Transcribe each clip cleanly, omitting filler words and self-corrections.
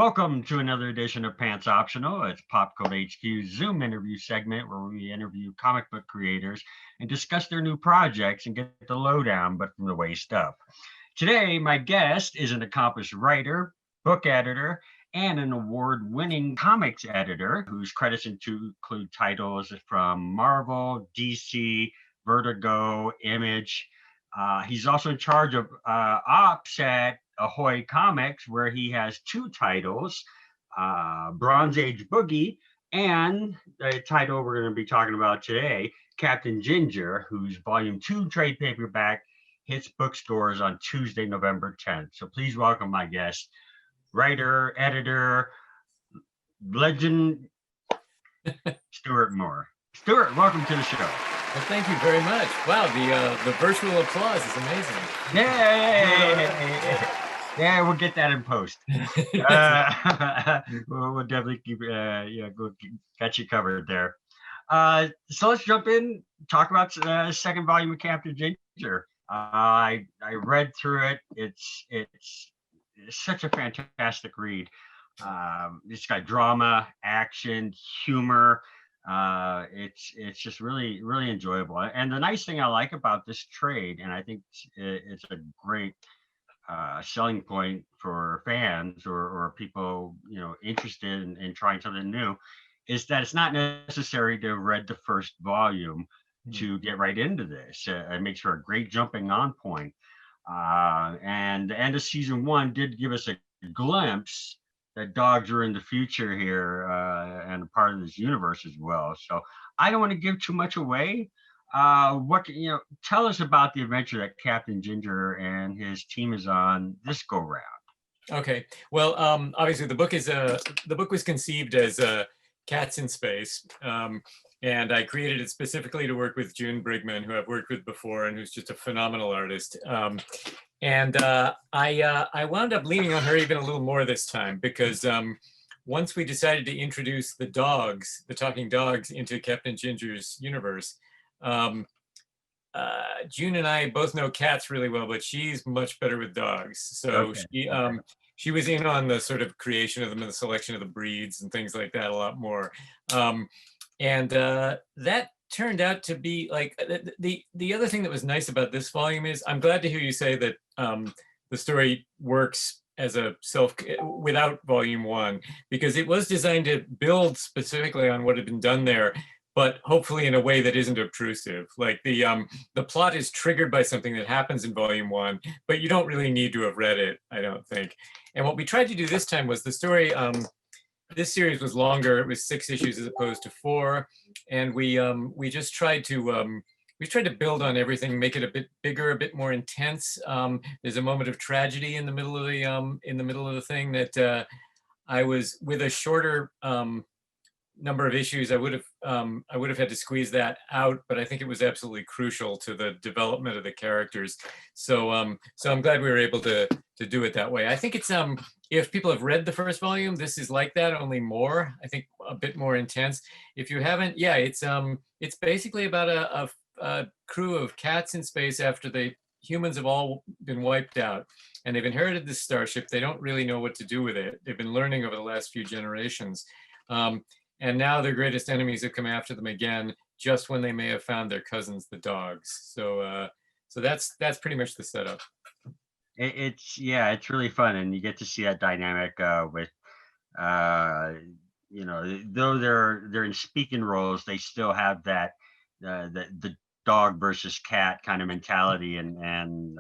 Welcome to another edition of Pants Optional. It's Pop Code HQ's Zoom interview segment where we interview comic book creators and discuss their new projects and get the lowdown, but from the waist up. Today, my guest is an accomplished writer, book editor, and an award-winning comics editor whose credits include titles from Marvel, DC, Vertigo, Image. He's also in charge of ops at Ahoy Comics, where he has two titles, Bronze Age Boogie, and the title we're going to be talking about today, Captain Ginger, whose Volume 2 trade paperback hits bookstores on Tuesday, November 10th. So please welcome my guest, writer, editor, legend, Stuart Moore. Stuart, welcome to the show. Well, thank you very much. Wow, the virtual applause is amazing. Yay! Yeah, we'll get that in post. We'll definitely keep, got you covered there. So let's jump in, talk about the second volume of Captain Ginger. I read through it. It's such a fantastic read. It's got drama, action, humor. It's just really enjoyable. And the nice thing I like about this trade, and I think it's a great selling point for fans or people interested in trying something new, is that it's not necessary to have read the first volume to get right into this. It makes for a great jumping on point. And the end of season 1 did give us a glimpse that dogs are in the future here and a part of this universe as well. So I don't want to give too much away. Tell us about the adventure that Captain Ginger and his team is on this go round. Okay, well, obviously the book was conceived as Cats in Space, and I created it specifically to work with June Brigman, who I've worked with before and who's just a phenomenal artist. I wound up leaning on her even a little more this time because once we decided to introduce the talking dogs into Captain Ginger's universe, June and I both know cats really well, but she's much better with dogs. So she was in on the sort of creation of them and the selection of the breeds and things like that a lot more. That turned out to be like the other thing that was nice about this volume is I'm glad to hear you say that the story works as a without volume 1, because it was designed to build specifically on what had been done there, but hopefully in a way that isn't obtrusive. Like the plot is triggered by something that happens in volume 1, but you don't really need to have read it, I don't think. And what we tried to do this time was the story, this series was longer. It was 6 issues as opposed to 4. And we just tried to, build on everything, make it a bit bigger, a bit more intense. There's a moment of tragedy in the middle of the thing that I was, with a shorter number of issues, I would have had to squeeze that out, but I think it was absolutely crucial to the development of the characters. So I'm glad we were able to do it that way. I think it's if people have read the first volume, this is like that, only more, I think a bit more intense. If you haven't, yeah, it's basically about a crew of cats in space after the humans have all been wiped out, and they've inherited this starship. They don't really know what to do with it. They've been learning over the last few generations. And now their greatest enemies have come after them again, just when they may have found their cousins, the dogs. So that's pretty much the setup. It's really fun, and you get to see that dynamic with, though they're in speaking roles, they still have that the dog versus cat kind of mentality, and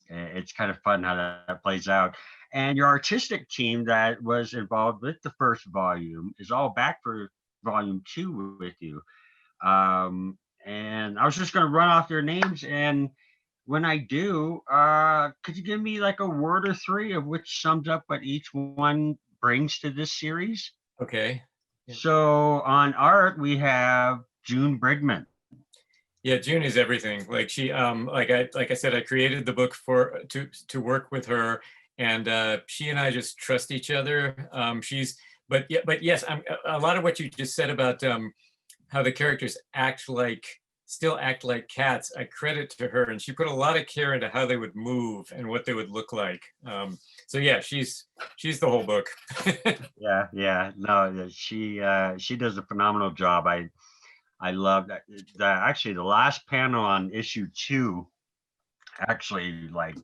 it's kind of fun how that plays out. And your artistic team that was involved with the first volume is all back for volume 2 with you. And I was just going to run off their names. And when I do, could you give me like a word or 3 of which sums up what each one brings to this series? Okay. Yeah. So on art, we have June Brigman. Yeah, June is everything. Like she, like I said, I created the book to work with her. And she and I just trust each other. But yes, a lot of what you just said about how the characters act like still act like cats, I credit to her, and she put a lot of care into how they would move and what they would look like. So yeah, she's the whole book. Yeah. No, she does a phenomenal job. I love that. Actually, the last panel on issue 2 actually like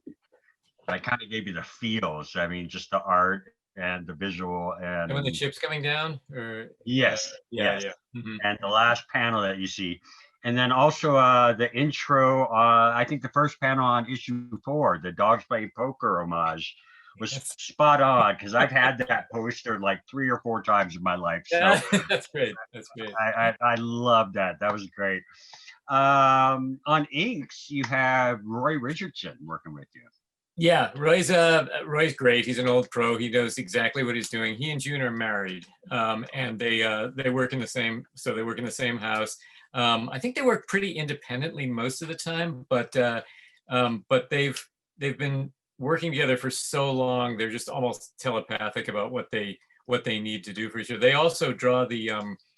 kind of gave you the feels. I mean, just the art and the visual And when the and ship's coming down, or yes, yeah, yes. yeah. Mhm. And the last panel that you see. And then also the intro, I think the first panel on issue 4, the Dogs Play Poker homage was Yes. spot on because I've had that poster like 3 or 4 times in my life. So Yeah, that's great. That's great. I love that. That was great. On inks, you have Roy Richardson working with you. Yeah, Roy's great. He's an old pro. He knows exactly what he's doing. He and June are married, and they work in the same. So they work in the same house. I think they work pretty independently most of the time, but they've been working together for so long. They're just almost telepathic about what they need to do for each other. They also draw the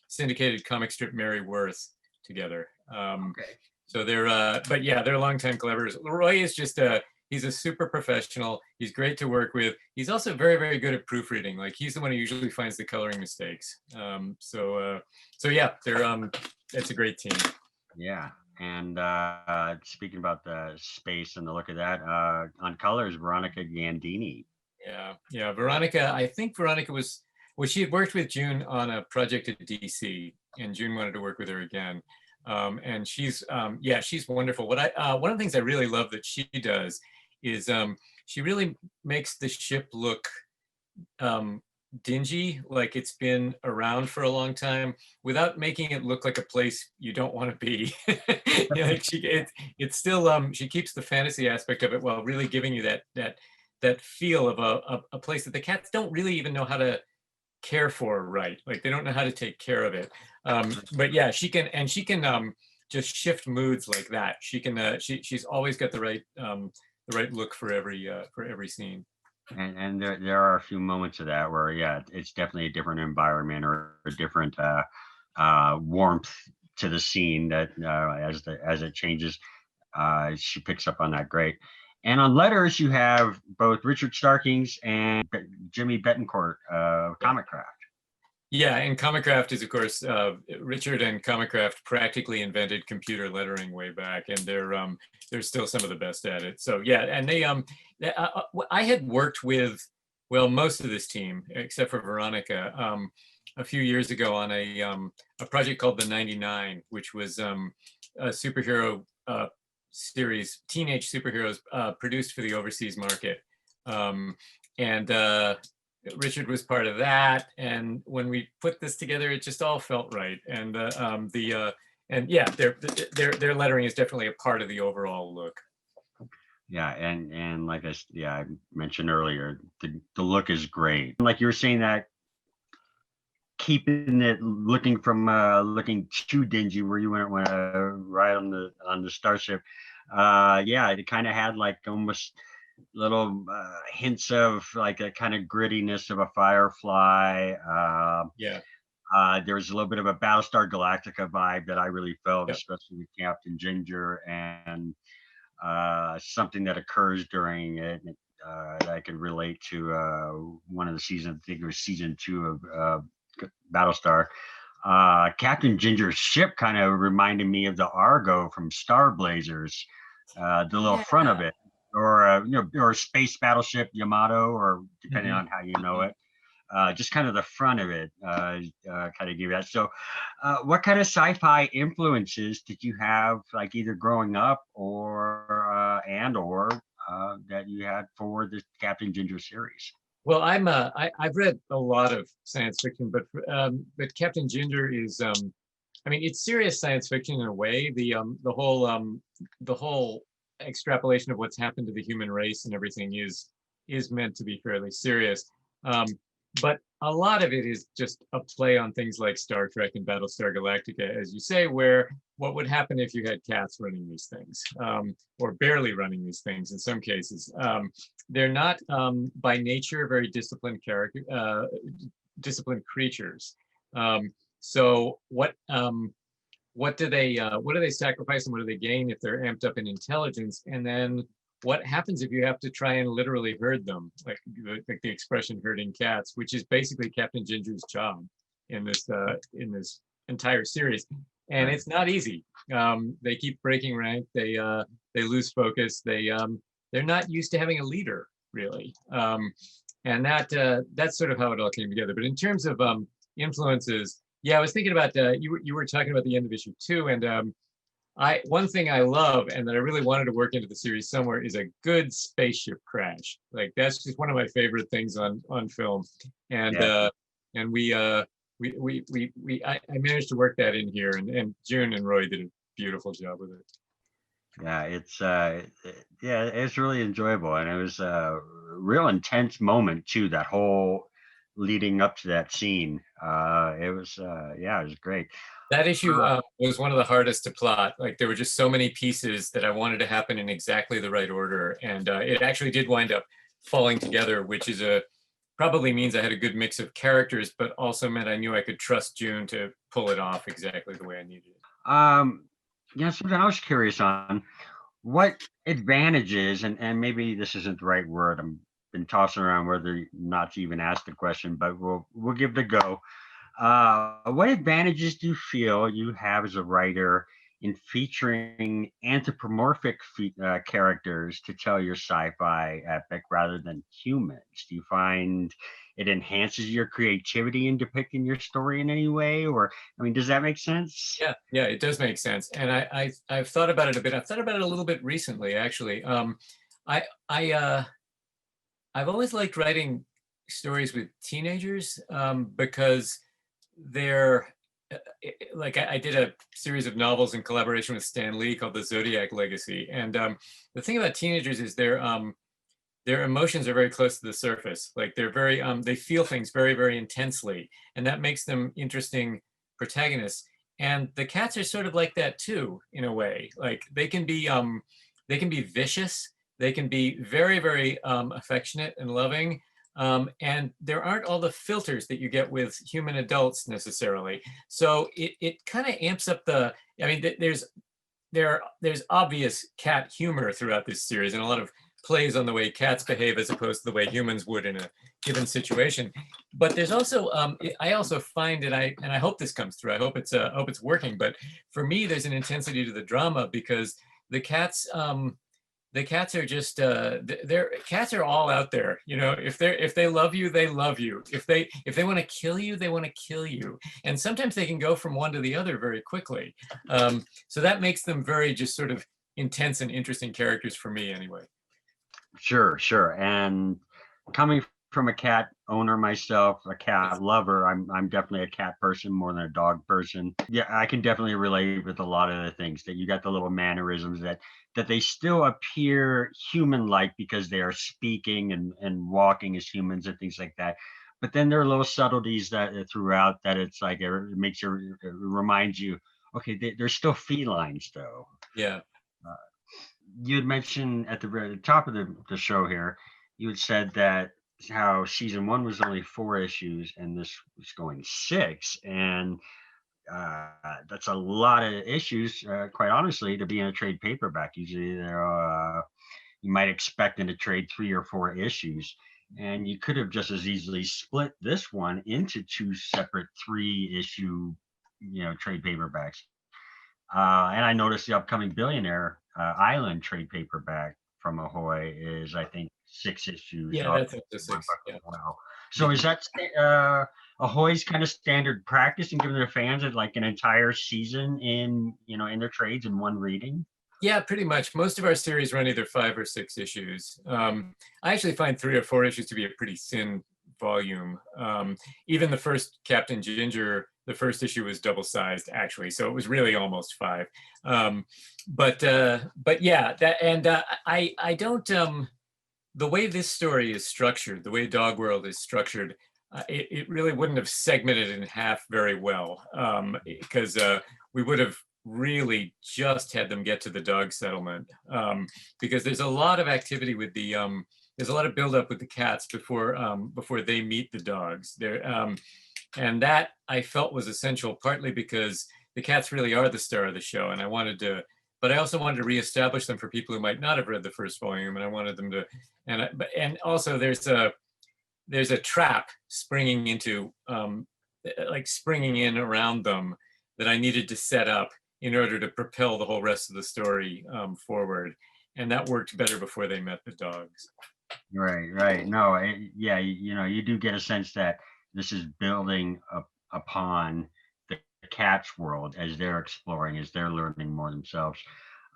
syndicated comic strip Mary Worth together. Okay. So but yeah, they're longtime collaborators. Roy is just he's a super professional. He's great to work with. He's also very, very good at proofreading. Like he's the one who usually finds the coloring mistakes. So yeah, it's a great team. Yeah. And speaking about the space and the look of that, on colors, Veronica Gandini. Yeah. Veronica, I think Veronica she had worked with June on a project at DC, and June wanted to work with her again. And she's wonderful. One of the things I really love that she does is she really makes the ship look dingy, like it's been around for a long time, without making it look like a place you don't want to be. Like it's still she keeps the fantasy aspect of it while really giving you that feel of a place that the cats don't really even know how to care for, right? Like they don't know how to take care of it. But yeah, she can just shift moods like that. She's always got the right look for every scene. And there are a few moments of that where, yeah, it's definitely a different environment or a different warmth to the scene that as it changes, she picks up on that great. And on letters, you have both Richard Starkings and Jimmy Betancourt, Comic Craft. Yeah, and Comicraft is, of course, Richard and Comicraft practically invented computer lettering way back, and they're still some of the best at it. So yeah, and I had worked with, well, most of this team except for Veronica a few years ago on a project called the 99, which was a superhero series, teenage superheroes produced for the overseas market, and Richard was part of that, and when we put this together, it just all felt right. And and yeah, their lettering is definitely a part of the overall look. Yeah, and like I mentioned earlier, the look is great. Like you were saying that keeping it looking from looking too dingy where you went right on the starship. Yeah, it kind of had like almost little hints of like a kind of grittiness of a Firefly. Yeah. There's a little bit of a Battlestar Galactica vibe that I really felt, Yep. especially with Captain Ginger, and something that occurs during it that I could relate to one of the seasons. I think it was season 2 of Battlestar. Captain Ginger's ship kind of reminded me of the Argo from Star Blazers, the little front of Yeah. it, or or space battleship Yamato, or depending Mhm. on how you know it. Just kind of the front of it kind of give that. So, what kind of sci-fi influences did you have, like either growing up or that you had for the Captain Ginger series? Well, I've read a lot of science fiction, but Captain Ginger is I mean, it's serious science fiction in a way. The whole extrapolation of what's happened to the human race and everything is meant to be fairly serious. Um, but a lot of it is just a play on things like Star Trek and Battlestar Galactica, as you say, where what would happen if you had cats running these things, or barely running these things in some cases. They're not by nature very disciplined creatures. So what do they sacrifice and what do they gain if they're amped up in intelligence? And then what happens if you have to try and literally herd them, like the expression herding cats, which is basically Captain Ginger's job in this entire series. And Right. it's not easy. They keep breaking rank. They lose focus. They're not used to having a leader, really. And that's sort of how it all came together. But in terms of influences, yeah, I was thinking about you were talking about the end of issue 2, and one thing I love and that I really wanted to work into the series somewhere is a good spaceship crash. Like that's just one of my favorite things on film. And Yeah. and I managed to work that in here, and June and Roy did a beautiful job with it. Yeah, it's really enjoyable, and it was a real intense moment too. That whole leading up to that scene, it was it was great. That issue Uh, was one of the hardest to plot. Like there were just so many pieces that I wanted to happen in exactly the right order, and it actually did wind up falling together, which is probably means I had a good mix of characters, but also meant I knew I could trust June to pull it off exactly the way I needed it. something I was curious on, what advantages, and maybe this isn't the right word. I'm been tossing around whether not to even ask the question, but we'll give it a go. What advantages do you feel you have as a writer in featuring anthropomorphic characters to tell your sci-fi epic rather than humans? Do you find it enhances your creativity in depicting your story in any way, or I mean, does that make sense? Yeah, it does make sense, and I've thought about it a bit. I've thought about it a little bit recently, actually. I I I've always liked writing stories with teenagers because they're like I did a series of novels in collaboration with Stan Lee called The Zodiac Legacy, and the thing about teenagers is their emotions are very close to the surface. Like they're very they feel things very, very intensely, and that makes them interesting protagonists. And the cats are sort of like that too, in a way. Like they can be vicious, they can be very, very affectionate and loving, and there aren't all the filters that you get with human adults necessarily. So it kind of amps up the. I mean, there's obvious cat humor throughout this series, and a lot of plays on the way cats behave as opposed to the way humans would in a given situation. But there's also I also find, and I hope this comes through. I hope it's working. But for me, there's an intensity to the drama because the cats the cats are just they're cats are all out there. You know, if they love you, they love you. If they want to kill you, they want to kill you. And sometimes they can go from one to the other very quickly. So that makes them very just sort of intense and interesting characters for me anyway. Sure, sure. And coming from a cat owner myself, a cat lover, I'm definitely a cat person more than a dog person. Yeah, I can definitely relate with a lot of the things that you got the little mannerisms that they still appear human-like because they are speaking and walking as humans and things like that. But then there are little subtleties that throughout that it's like it makes you it reminds you, okay, they're still felines though. Yeah. Uh, you had mentioned at the very top of the show here, you had said that how season 1 was only 4 issues and this was going 6, and that's a lot of issues, quite honestly, to be in a trade paperback. Usually you might expect in a trade 3 or 4 issues, and you could have just as easily split this one into 2 separate 3-issue trade paperbacks. And I noticed the upcoming Billionaire Island trade paperback from Ahoy is, I think, 6 issues Yeah, up that's up to one 6. book Yeah. as well. So is that Ahoy's kind of standard practice in giving their fans like an entire season in their trades in one reading? Yeah, pretty much. Most of our series run either 5 or 6 issues. I actually find 3 or 4 issues to be a pretty thin volume. Even the first Captain Ginger, the first issue was double-sized actually, so it was really almost 5. But yeah, that and I don't the way this story is structured, the way Dogworld is structured, it really wouldn't have segmented in half very well because we would have really just had them get to the dog settlement because there's a lot of activity with the there's a lot of buildup with the cats before they meet the dogs there, and that I felt was essential partly because the cats really are the star of the show, and I wanted to, but I also wanted to reestablish them for people who might not have read the first volume, and I wanted them to, and also there's a trap springing into, like springing in around them that I needed to set up in order to propel the whole rest of the story forward, and that worked better before they met the dogs. Right, right. No, yeah, you do get a sense that this is building upon the cat's world as they're exploring, as they're learning more themselves.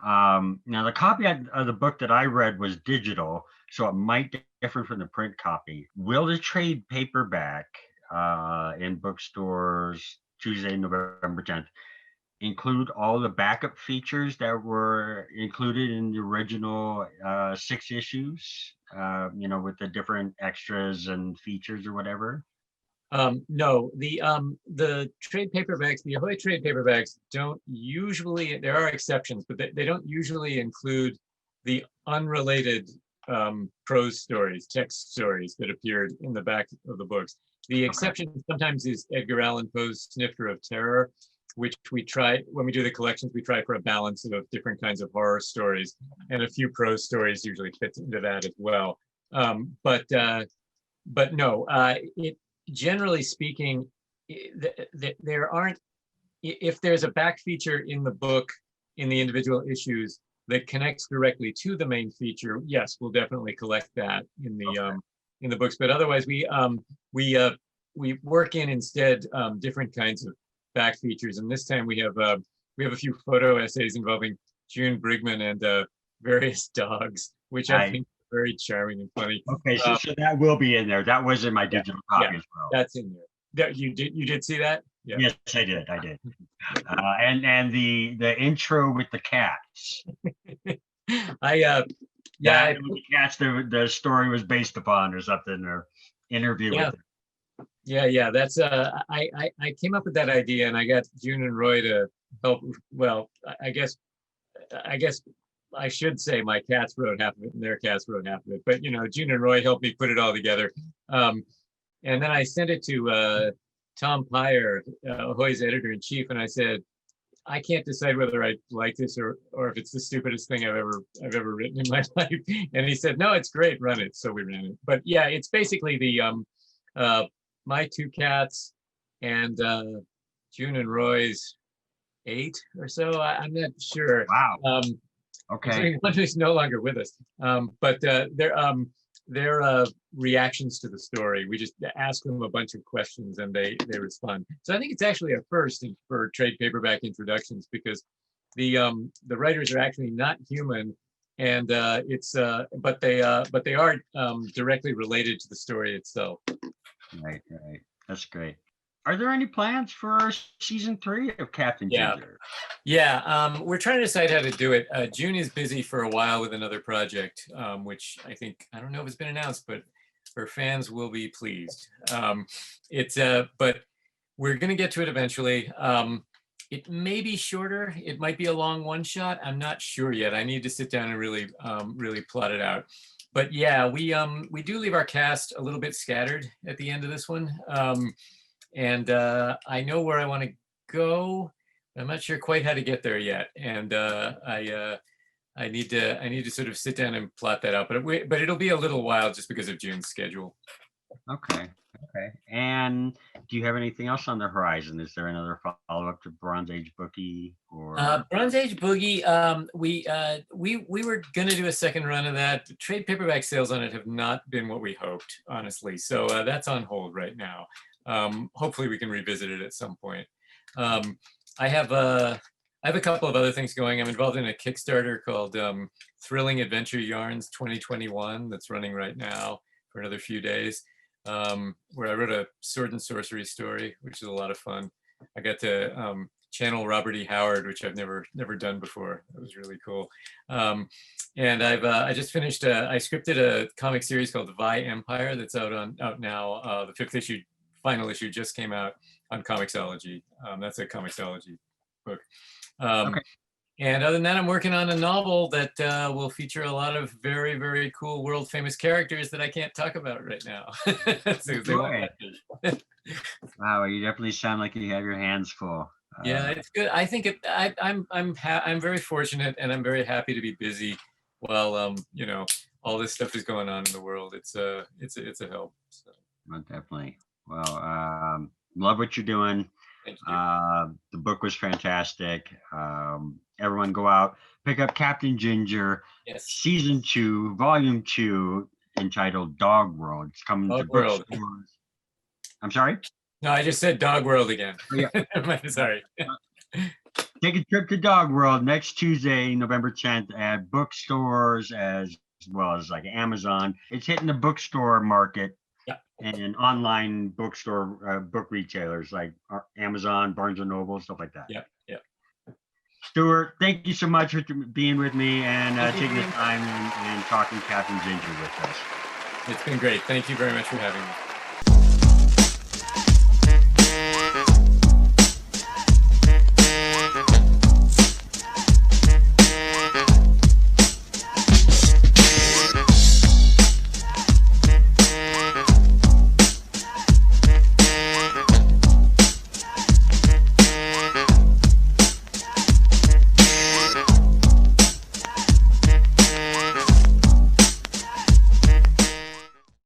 Now, the copy of the book that I read was digital, so it might differ from the print copy. Will the trade paperback in bookstores Tuesday, November 10th, include all the backup features that were included in the original 6 issues, with the different extras and features or whatever? No, the trade paperbacks, the Ahoy trade paperbacks don't usually, there are exceptions, but they don't usually include the unrelated prose stories, text stories that appeared in the back of the books. The exception sometimes is Edgar Allan Poe's Snifter of Terror, which we try, when we do the collections, we try for a balance of different kinds of horror stories, and a few prose stories usually fits into that as well. But no, generally speaking, there aren't, if there's a back feature in the book, in the individual issues that connects directly to the main feature, yes, we'll definitely collect that in the books. But otherwise, we work in instead different kinds of back features. And this time we have a few photo essays involving June Brigman and various dogs, which I think are very charming and funny. Okay, so that will be in there. That was in my digital copy as well. That's in there. You did see that? Yeah. Yes, I did. And the intro with the cats. The cats the story was based upon or something, or interview with them. Yeah. That's I came up with that idea, and I got June and Roy to help. Well, I guess I should say my cats wrote half of it and their cats wrote half of it. But June and Roy helped me put it all together. And then I sent it to Tom Peyer, Ahoy's editor-in-chief, and I said, I can't decide whether I like this or if it's the stupidest thing I've ever written in my life. And he said, no, it's great, run it. So we ran it. But yeah, it's basically the my 2 cats and June and Roy's 8 or so. I'm not sure. Wow. Okay. One who's no longer with us. But their reactions to the story, we just ask them a bunch of questions and they respond. So I think it's actually a first for trade paperback introductions, because the writers are actually not human, and but they are directly related to the story itself. Right. That's great. Are there any plans for season 3 of Captain Ginger? Yeah. We're trying to decide how to do it. June is busy for a while with another project, which I don't know if it's been announced, but her fans will be pleased. But we're going to get to it eventually. It may be shorter. It might be a long one-shot. I'm not sure yet. I need to sit down and really plot it out. But yeah, we do leave our cast a little bit scattered at the end of this one. And I know where I want to go. I'm not sure quite how to get there yet, and I need to sort of sit down and plot that out. But it'll be a little while just because of June's schedule. Okay. And do you have anything else on the horizon? Is there another follow-up to Bronze Age Boogie or Bronze Age Boogie? We were gonna do a second run of that. The trade paperback sales on it have not been what we hoped, honestly. So that's on hold right now. Hopefully we can revisit it at some point. I have a couple of other things going. I'm involved in a Kickstarter called Thrilling Adventure Yarns 2021 that's running right now for another few days, where I wrote a sword and sorcery story, which is a lot of fun. I got to channel Robert E. Howard, which I've never done before. That was really cool. And I just finished. I scripted a comic series called Vi Empire that's out now. The 5th issue. Final issue just came out on Comixology. That's a Comixology book. Okay. And other than that, I'm working on a novel that will feature a lot of very, very cool world famous characters that I can't talk about right now. Wow, you definitely sound like you have your hands full. Yeah, it's good. I think I'm very fortunate, and I'm very happy to be busy while all this stuff is going on in the world. It's a help. So, Well, definitely. Well, love what you're doing. thank you. The book was fantastic. Everyone go out, pick up Captain Ginger, Yes, season 2, volume 2, entitled Dogworld. It's coming to Dogworld. bookstores. I'm sorry? No, I just said Dogworld again. Oh, yeah. Sorry. Take a trip to Dogworld next Tuesday, November 10th, at bookstores as well as like Amazon. It's hitting the bookstore market Yeah. and online bookstore book retailers like Amazon, Barnes and Noble, stuff like that. Yeah. Yeah. Stuart, thank you so much for being with me and Thank you, taking the Ian. time and talking Captain Ginger with us. It's been great. Thank you very much for having me.